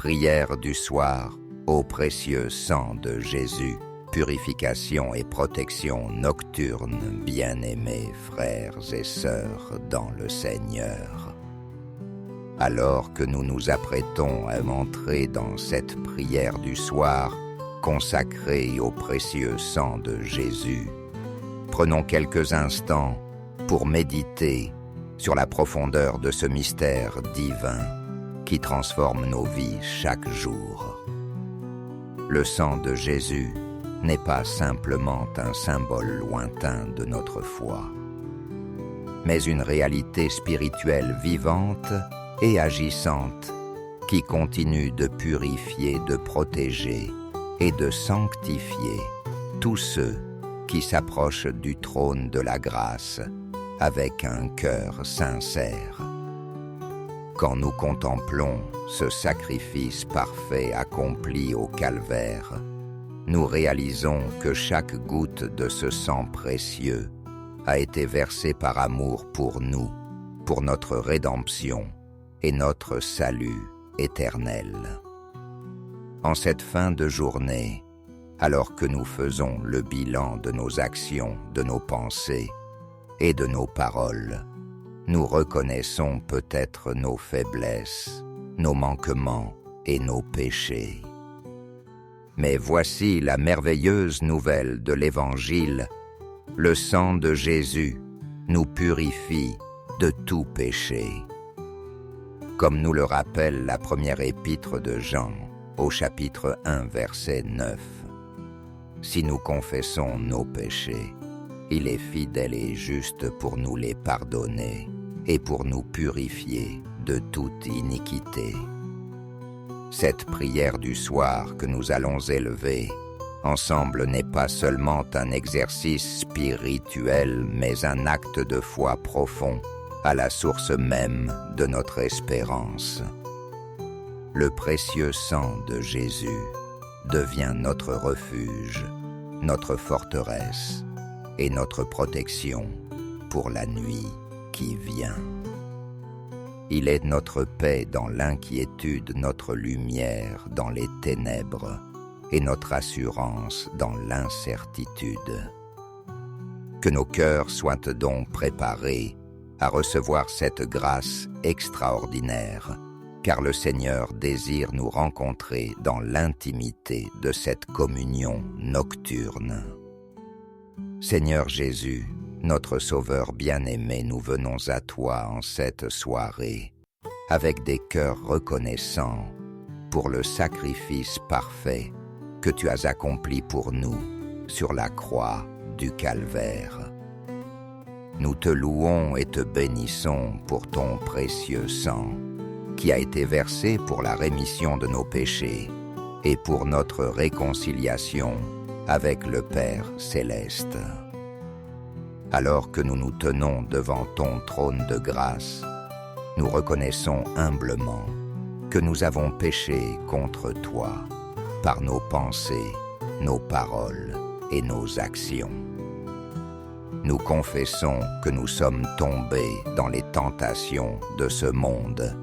Prière du soir au précieux sang de Jésus, purification et protection nocturne, bien-aimés frères et sœurs dans le Seigneur. Alors que nous nous apprêtons à entrer dans cette prière du soir, consacrée au précieux sang de Jésus, prenons quelques instants pour méditer sur la profondeur de ce mystère divin qui transforme nos vies chaque jour. Le sang de Jésus n'est pas simplement un symbole lointain de notre foi, mais une réalité spirituelle vivante et agissante qui continue de purifier, de protéger et de sanctifier tous ceux qui s'approchent du trône de la grâce avec un cœur sincère. Quand nous contemplons ce sacrifice parfait accompli au calvaire, nous réalisons que chaque goutte de ce sang précieux a été versée par amour pour nous, pour notre rédemption et notre salut éternel. En cette fin de journée, alors que nous faisons le bilan de nos actions, de nos pensées et de nos paroles, nous reconnaissons peut-être nos faiblesses, nos manquements et nos péchés. Mais voici la merveilleuse nouvelle de l'Évangile. Le sang de Jésus nous purifie de tout péché. Comme nous le rappelle la première épître de Jean, au chapitre 1, verset 9. Si nous confessons nos péchés, il est fidèle et juste pour nous les pardonner et pour nous purifier de toute iniquité. Cette prière du soir que nous allons élever ensemble n'est pas seulement un exercice spirituel, mais un acte de foi profond à la source même de notre espérance. Le précieux sang de Jésus devient notre refuge, notre forteresse et notre protection pour la nuit qui vient. Il est notre paix dans l'inquiétude, notre lumière dans les ténèbres et notre assurance dans l'incertitude. Que nos cœurs soient donc préparés à recevoir cette grâce extraordinaire, car le Seigneur désire nous rencontrer dans l'intimité de cette communion nocturne. Seigneur Jésus, notre Sauveur bien-aimé, nous venons à toi en cette soirée, avec des cœurs reconnaissants pour le sacrifice parfait que tu as accompli pour nous sur la croix du Calvaire. Nous te louons et te bénissons pour ton précieux sang, qui a été versé pour la rémission de nos péchés et pour notre réconciliation avec le Père céleste. Alors que nous nous tenons devant ton trône de grâce, nous reconnaissons humblement que nous avons péché contre toi par nos pensées, nos paroles et nos actions. Nous confessons que nous sommes tombés dans les tentations de ce monde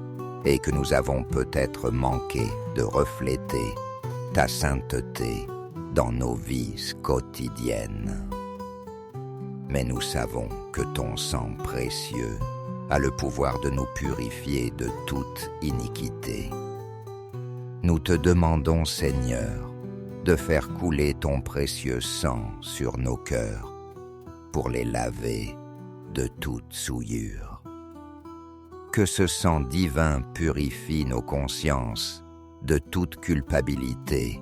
et que nous avons peut-être manqué de refléter ta sainteté dans nos vies quotidiennes. Mais nous savons que ton sang précieux a le pouvoir de nous purifier de toute iniquité. Nous te demandons, Seigneur, de faire couler ton précieux sang sur nos cœurs pour les laver de toute souillure. Que ce sang divin purifie nos consciences de toute culpabilité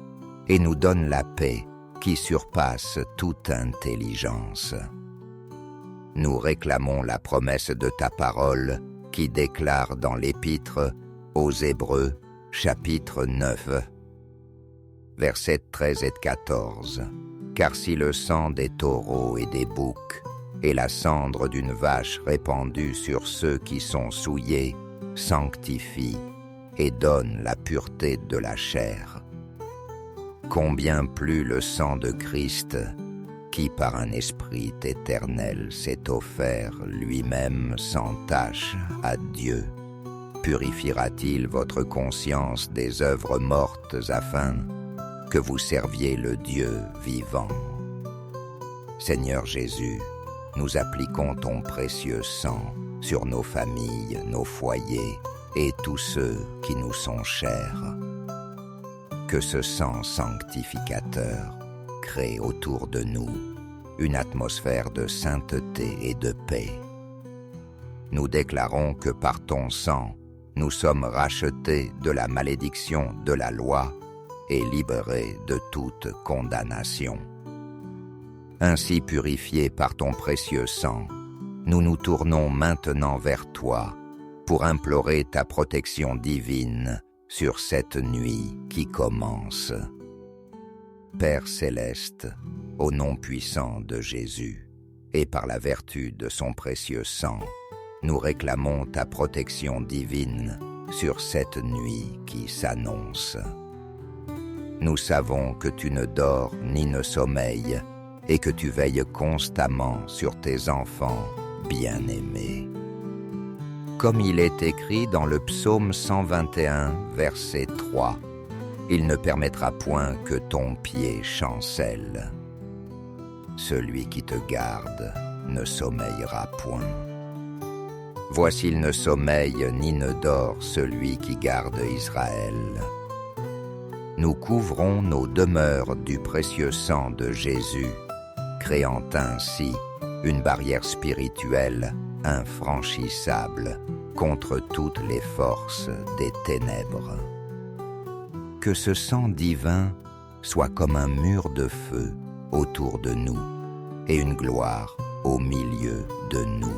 et nous donne la paix qui surpasse toute intelligence. Nous réclamons la promesse de ta parole qui déclare dans l'Épître aux Hébreux, chapitre 9, versets 13 et 14. « Car si le sang des taureaux et des boucs et la cendre d'une vache répandue sur ceux qui sont souillés sanctifie et donne la pureté de la chair, combien plus le sang de Christ, qui par un esprit éternel s'est offert lui-même sans tache à Dieu, purifiera-t-il votre conscience des œuvres mortes afin que vous serviez le Dieu vivant? Seigneur Jésus, nous appliquons ton précieux sang sur nos familles, nos foyers et tous ceux qui nous sont chers. Que ce sang sanctificateur crée autour de nous une atmosphère de sainteté et de paix. Nous déclarons que par ton sang, nous sommes rachetés de la malédiction de la loi et libérés de toute condamnation. Ainsi purifiés par ton précieux sang, nous nous tournons maintenant vers toi pour implorer ta protection divine sur cette nuit qui commence. Père céleste, au nom puissant de Jésus et par la vertu de son précieux sang, nous réclamons ta protection divine sur cette nuit qui s'annonce. Nous savons que tu ne dors ni ne sommeilles et que tu veilles constamment sur tes enfants bien-aimés. Comme il est écrit dans le psaume 121, verset 3, « Il ne permettra point que ton pied chancelle. Celui qui te garde ne sommeillera point. Voici il ne sommeille ni ne dort celui qui garde Israël. » Nous couvrons nos demeures du précieux sang de Jésus, créant ainsi une barrière spirituelle infranchissable contre toutes les forces des ténèbres. Que ce sang divin soit comme un mur de feu autour de nous et une gloire au milieu de nous.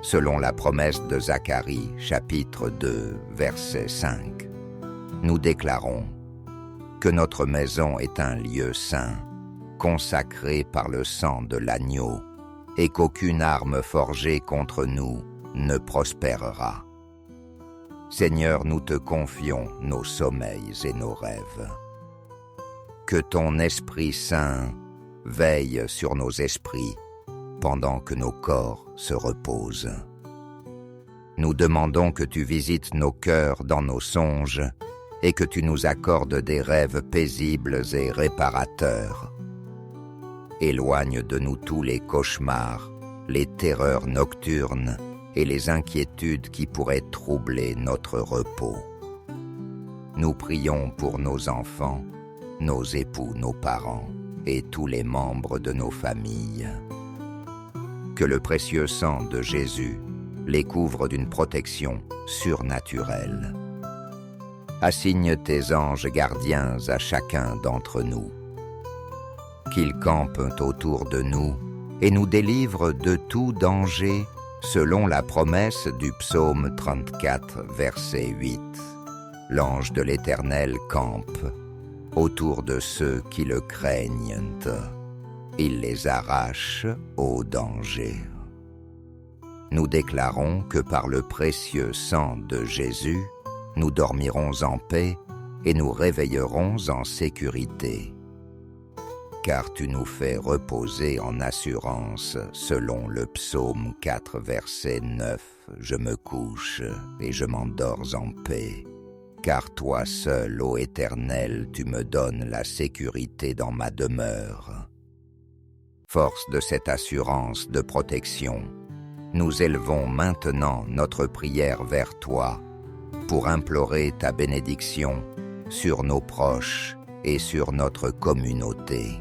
Selon la promesse de Zacharie, chapitre 2, verset 5, nous déclarons que notre maison est un lieu saint, consacré par le sang de l'agneau, et qu'aucune arme forgée contre nous ne prospérera. Seigneur, nous te confions nos sommeils et nos rêves. Que ton Esprit Saint veille sur nos esprits pendant que nos corps se reposent. Nous demandons que tu visites nos cœurs dans nos songes et que tu nous accordes des rêves paisibles et réparateurs. Éloigne de nous tous les cauchemars, les terreurs nocturnes et les inquiétudes qui pourraient troubler notre repos. Nous prions pour nos enfants, nos époux, nos parents et tous les membres de nos familles. Que le précieux sang de Jésus les couvre d'une protection surnaturelle. Assigne tes anges gardiens à chacun d'entre nous. Qu'ils campent autour de nous et nous délivrent de tout danger selon la promesse du psaume 34, verset 8. L'ange de l'Éternel campe autour de ceux qui le craignent. Il les arrache au danger. Nous déclarons que par le précieux sang de Jésus, nous dormirons en paix et nous réveillerons en sécurité. Car tu nous fais reposer en assurance, selon le psaume 4, verset 9, « Je me couche et je m'endors en paix. Car toi seul, ô Éternel, tu me donnes la sécurité dans ma demeure. » Force de cette assurance de protection, nous élevons maintenant notre prière vers toi pour implorer ta bénédiction sur nos proches et sur notre communauté.